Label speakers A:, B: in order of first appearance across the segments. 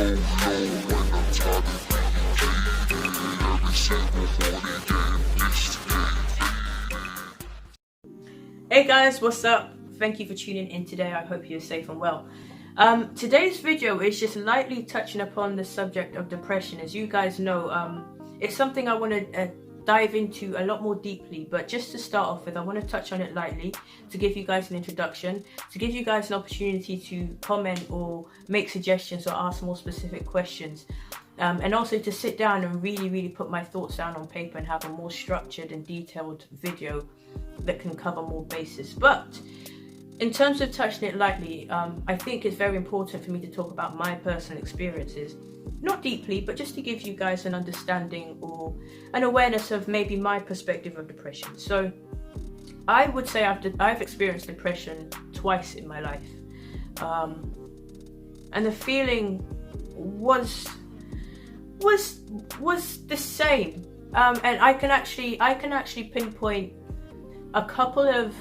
A: Hey guys, what's up? Thank you for tuning in today. I hope you're safe and well. Today's video is just lightly touching upon the subject of depression. As you guys know, it's something I want to dive into a lot more deeply, but just to start off with, I want to touch on it lightly to give you guys an introduction, to give you guys an opportunity to comment or make suggestions or ask more specific questions, and also to sit down and really put my thoughts down on paper and have a more structured and detailed video that can cover more bases. But in terms of touching it lightly, I think it's very important for me to talk about my personal experiences. Not deeply, but just to give you guys an understanding or an awareness of maybe my perspective of depression. So I would say I've experienced depression twice in my life. And the feeling was the same. And I can actually pinpoint a couple of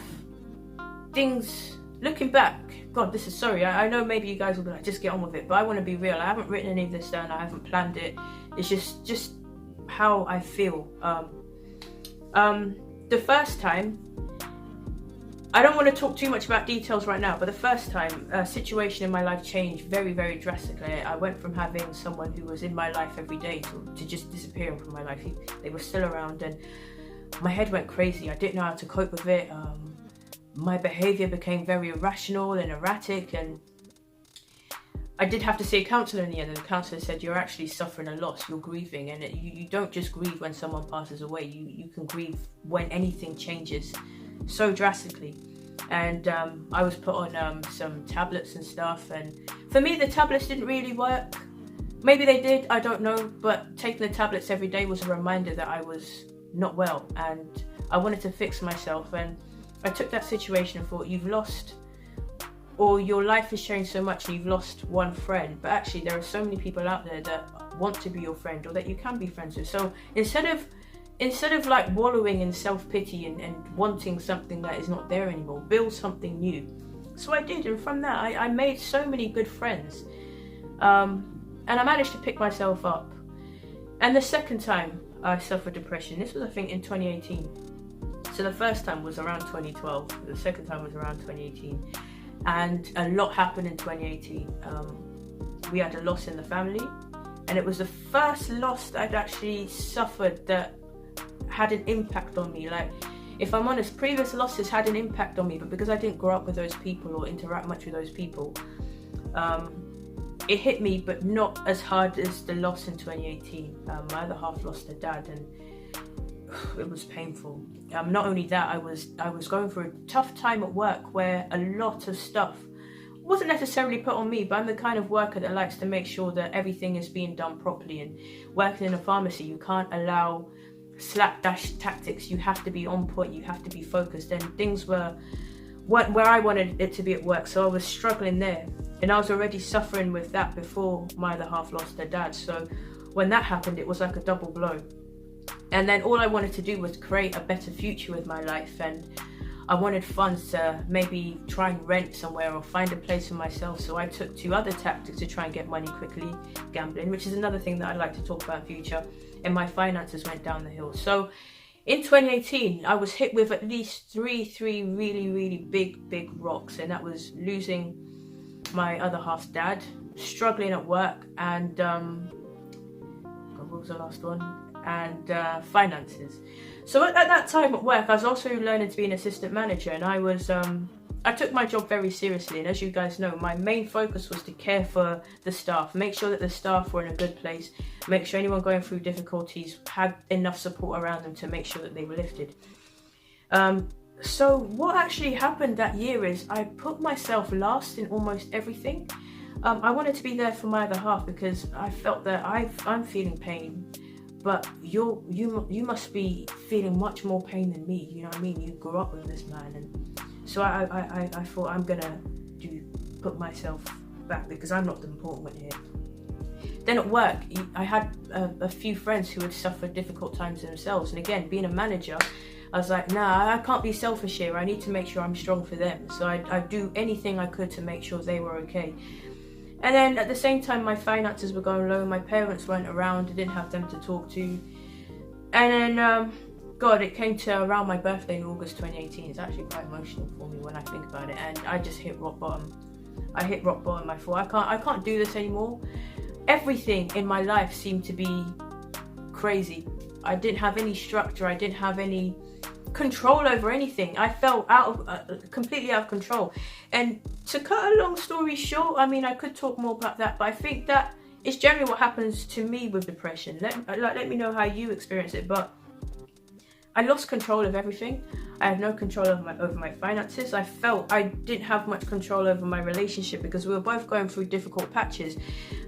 A: things looking back. God, this is sorry. I know maybe you guys will be like, just get on with it, but I want to be real. I haven't written any of this down. I haven't planned it. It's just how I feel. The first time, I don't want to talk too much about details right now, but the first time a situation in my life changed very drastically. I went from having someone who was in my life every day to just disappearing from my life. They were still around and my head went crazy. I didn't know how to cope with it. My behaviour became very irrational and erratic, and I did have to see a counsellor in the end, and the counsellor said, you're actually suffering a loss, you're grieving, and you don't just grieve when someone passes away, you can grieve when anything changes so drastically. And I was put on some tablets and stuff, and for me the tablets didn't really work. Maybe they did, I don't know, but taking the tablets every day was a reminder that I was not well and I wanted to fix myself. And I took that situation and thought, you've lost, or your life has changed so much and you've lost one friend, but actually there are so many people out there that want to be your friend or that you can be friends with. So instead of like wallowing in self-pity and wanting something that is not there anymore, build something new. So I did, and from that I made so many good friends, and I managed to pick myself up. And the second time I suffered depression, this was I think in 2018. So the first time was around 2012, the second time was around 2018, and a lot happened in 2018. We had a loss in the family, and it was the first loss that I'd actually suffered that had an impact on me. Like, if I'm honest, previous losses had an impact on me, but because I didn't grow up with those people or interact much with those people, it hit me, but not as hard as the loss in 2018. My other half lost her dad, and it was painful. Not only that, I was going through a tough time at work where a lot of stuff wasn't necessarily put on me, but I'm the kind of worker that likes to make sure that everything is being done properly. And working in a pharmacy, you can't allow slapdash tactics. You have to be on point, you have to be focused, and things weren't where I wanted it to be at work. So I was struggling there, and I was already suffering with that before my other half lost her dad. So when that happened, it was like a double blow. And then all I wanted to do was create a better future with my life, and I wanted funds to maybe try and rent somewhere or find a place for myself. So I took to other tactics to try and get money quickly, gambling, which is another thing that I'd like to talk about in future, and my finances went down the hill. So in 2018, I was hit with at least three really big rocks, and that was losing my other half's dad, struggling at work, and what was the last one? And finances. So at that time at work, I was also learning to be an assistant manager, and I took my job very seriously. And as you guys know, my main focus was to care for the staff, make sure that the staff were in a good place, make sure anyone going through difficulties had enough support around them to make sure that they were lifted. So what actually happened that year is I put myself last in almost everything. I wanted to be there for my other half because I felt that I'm feeling pain, but you must be feeling much more pain than me. You know what I mean? You grew up with this man, and so I thought I'm gonna put myself back because I'm not the important one here. Then at work, I had a few friends who had suffered difficult times themselves, and again, being a manager, I was like, nah, I can't be selfish here. I need to make sure I'm strong for them. So I'd do anything I could to make sure they were okay. And then at the same time, my finances were going low. My parents weren't around. I didn't have them to talk to. And then, God, it came to around my birthday in August 2018. It's actually quite emotional for me when I think about it. And I just hit rock bottom. I hit rock bottom. I thought, I can't do this anymore. Everything in my life seemed to be crazy. I didn't have any structure. I didn't have any control over anything. I felt completely out of control. And to cut a long story short, I mean, I could talk more about that, but I think that it's generally what happens to me with depression. Let me know how you experience it. But I lost control of everything. I had no control over my finances. I felt I didn't have much control over my relationship because we were both going through difficult patches.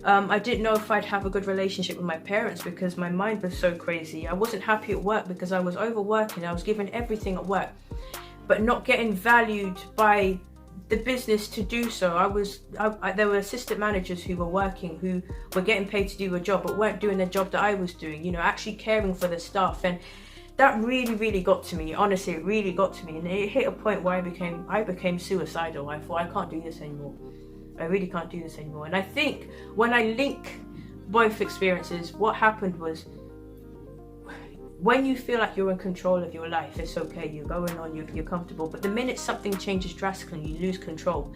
A: I didn't know if I'd have a good relationship with my parents because my mind was so crazy. I wasn't happy at work because I was overworking. I was given everything at work, but not getting valued by the business to do so. There were assistant managers who were working, who were getting paid to do a job, but weren't doing the job that I was doing, you know, actually caring for the staff. And that really got to me. Honestly, it really got to me, and it hit a point where I became suicidal. I thought, I can't do this anymore. I really can't do this anymore. And I think when I link both experiences, what happened was, when you feel like you're in control of your life, it's okay, you're going on, you're comfortable. But the minute something changes drastically, you lose control,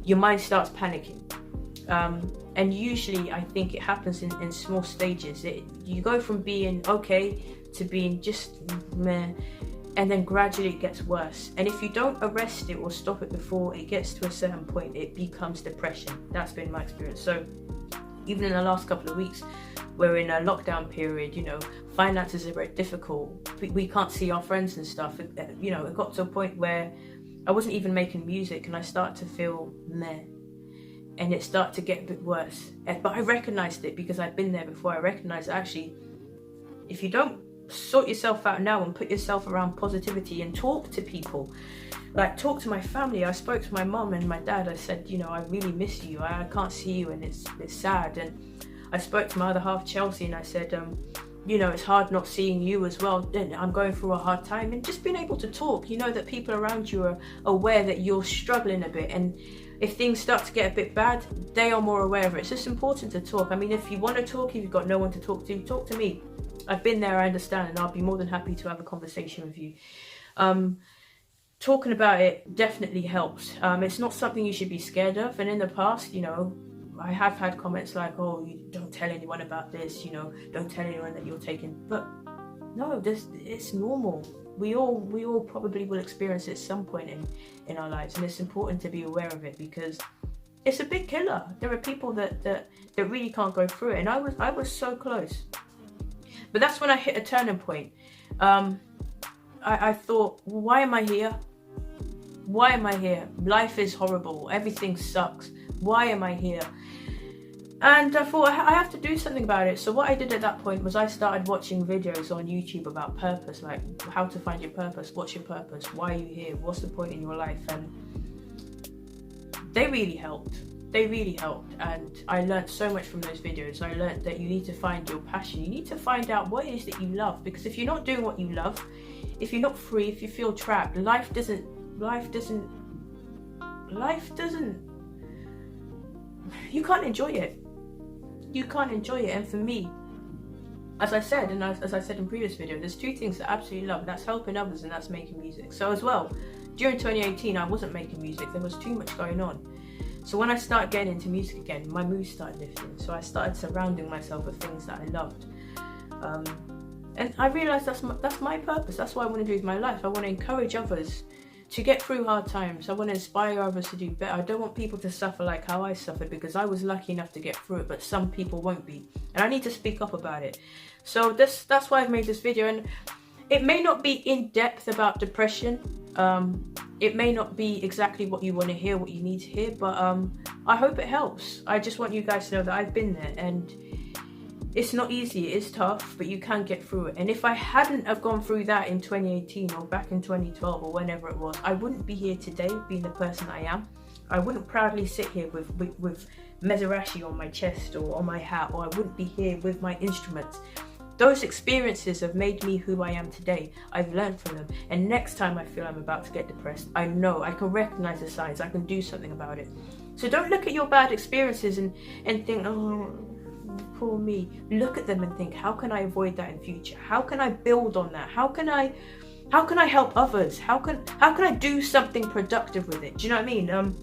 A: your mind starts panicking. And usually I think it happens in small stages. You go from being okay to being just meh, and then gradually it gets worse. And if you don't arrest it or stop it before it gets to a certain point, it becomes depression. That's been my experience. So even in the last couple of weeks, we're in a lockdown period, you know, finances are very difficult. We can't see our friends and stuff. You know, it got to a point where I wasn't even making music, and I started to feel meh. And it started to get a bit worse. But I recognized it because I'd been there before. I recognized that actually, if you don't sort yourself out now and put yourself around positivity and talk to people, like talk to my family. I spoke to my mom and my dad. I said, you know, I really miss you. I can't see you, and it's sad. And I spoke to my other half, Chelsea, and I said, you know, it's hard not seeing you as well. And I'm going through a hard time. And just being able to talk, you know, that people around you are aware that you're struggling a bit. And if things start to get a bit bad, they are more aware of it. It's just important to talk. I mean, if you want to talk, if you've got no one to talk to me. I've been there, I understand, and I'll be more than happy to have a conversation with you. Talking about it definitely helps. It's not something you should be scared of. And in the past, you know, I have had comments like, oh, you don't tell anyone about this, you know, don't tell anyone that you're taking. But no, it's normal. We all probably will experience it at some point in our lives, and it's important to be aware of it because it's a big killer. There are people that really can't go through it, and I was so close. But that's when I hit a turning point. I thought, why am I here? Why am I here? Life is horrible. Everything sucks. Why am I here? And I thought, I have to do something about it. So what I did at that point was I started watching videos on YouTube about purpose, like how to find your purpose, what's your purpose, why are you here, what's the point in your life. And they really helped. They really helped, and I learned so much from those videos. I learned that you need to find your passion. You need to find out what it is that you love, because if you're not doing what you love, if you're not free, if you feel trapped, life doesn't, you can't enjoy it. You can't enjoy it. And for me, as I said, and as I said in previous video, there's two things that I absolutely love, and that's helping others and that's making music. So as well, during 2018, I wasn't making music. There was too much going on. So when I started getting into music again, my mood started lifting. So I started surrounding myself with things that I loved. And I realized that's my purpose. That's what I want to do with my life. I want to encourage others to get through hard times. I want to inspire others to do better. I don't want people to suffer like how I suffered, because I was lucky enough to get through it, but some people won't be. And I need to speak up about it. So that's why I've made this video. And it may not be in depth about depression. It may not be exactly what you want to hear, what you need to hear, but I hope it helps. I just want you guys to know that I've been there, and it's not easy, it is tough, but you can get through it. And if I hadn't have gone through that in 2018 or back in 2012 or whenever it was, I wouldn't be here today being the person I am. I wouldn't proudly sit here with Mezurashii on my chest or on my hat, or I wouldn't be here with my instruments. Those experiences have made me who I am today. I've learned from them. And next time I feel I'm about to get depressed, I know, I can recognize the signs, I can do something about it. So don't look at your bad experiences and think, oh, poor me. Look at them and think, how can I avoid that in future? How can I build on that? How can I help others? How can I do something productive with it? Do you know what I mean? And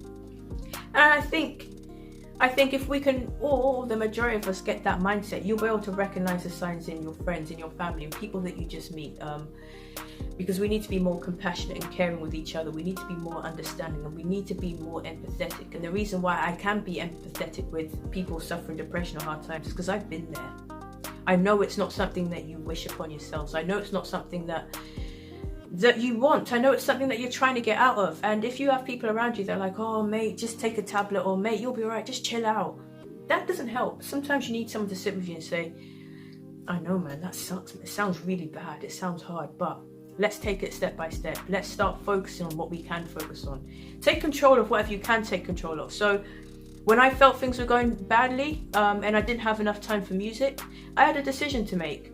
A: I think if we can, or the majority of us, get that mindset, you'll be able to recognize the signs in your friends, in your family, and people that you just meet. Because we need to be more compassionate and caring with each other. We need to be more understanding, and we need to be more empathetic. And the reason why I can be empathetic with people suffering depression or hard times is because I've been there. I know it's not something that you wish upon yourselves. I know it's not something that you want. I know it's something that you're trying to get out of. And if you have people around you that are like, oh mate, just take a tablet, or mate, you'll be alright, just chill out, that doesn't help. Sometimes you need someone to sit with you and say, I know man, that sucks, it sounds really bad, it sounds hard, but let's take it step by step. Let's start focusing on what we can focus on. Take control of whatever you can take control of. So when I felt things were going badly, and I didn't have enough time for music, I had a decision to make.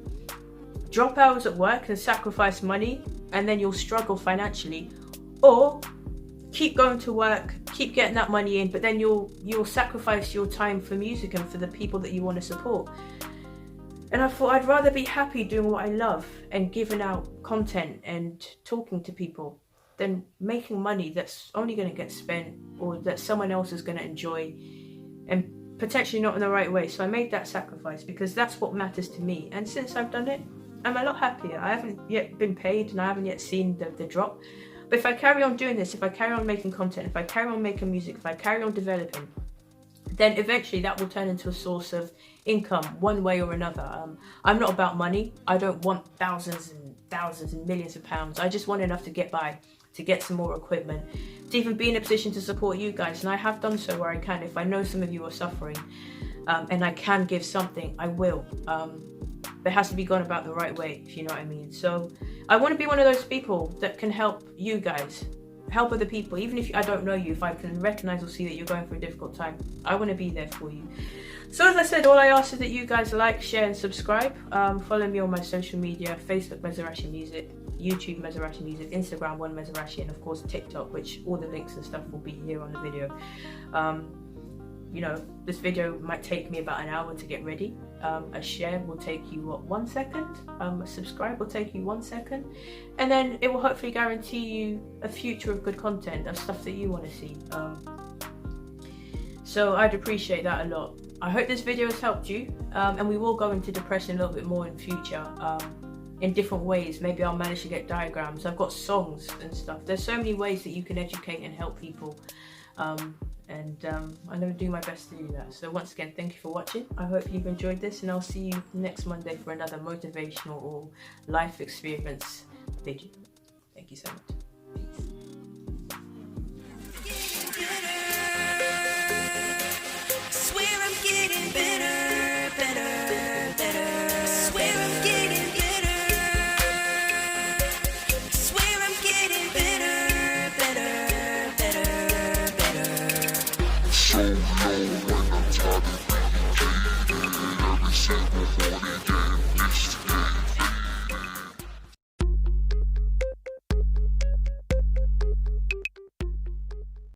A: Drop hours at work and sacrifice money, and then you'll struggle financially, or keep going to work, keep getting that money in, but then you'll sacrifice your time for music and for the people that you want to support. And I thought I'd rather be happy doing what I love and giving out content and talking to people than making money that's only going to get spent, or that someone else is going to enjoy and potentially not in the right way. So I made that sacrifice because that's what matters to me. And since I've done it, I'm a lot happier. I haven't yet been paid and I haven't yet seen the drop. But if I carry on doing this, if I carry on making content, if I carry on making music, if I carry on developing, then eventually that will turn into a source of income one way or another. I'm not about money. I don't want thousands and thousands and millions of pounds. I just want enough to get by, to get some more equipment, to even be in a position to support you guys. And I have done so where I can. If I know some of you are suffering, and I can give something, I will. But it has to be gone about the right way, if you know what I mean. So I want to be one of those people that can help you guys, help other people. Even if I don't know you, if I can recognize or see that you're going through a difficult time, I want to be there for you. So as I said, all I ask is that you guys like, share and subscribe. Follow me on my social media: Facebook Mezurashii Music, YouTube Mezurashii Music, Instagram One Mezurashii, and of course TikTok, which all the links and stuff will be here on the video. You know, this video might take me about an hour to get ready. A share will take you, what, 1 second? A subscribe will take you 1 second. And then it will hopefully guarantee you a future of good content, of stuff that you want to see. So I'd appreciate that a lot. I hope this video has helped you. And we will go into depression a little bit more in future, in different ways. Maybe I'll manage to get diagrams. I've got songs and stuff. There's so many ways that you can educate and help people. I'm going to do my best to do that. So once again, thank you for watching. I hope you've enjoyed this, and I'll see you next Monday for another motivational or life experience video. Thank you so much. Peace. Swear I'm getting better, better, better. Swear I'm getting better. Swear I'm getting better, better, better, better. So low when I'm talking.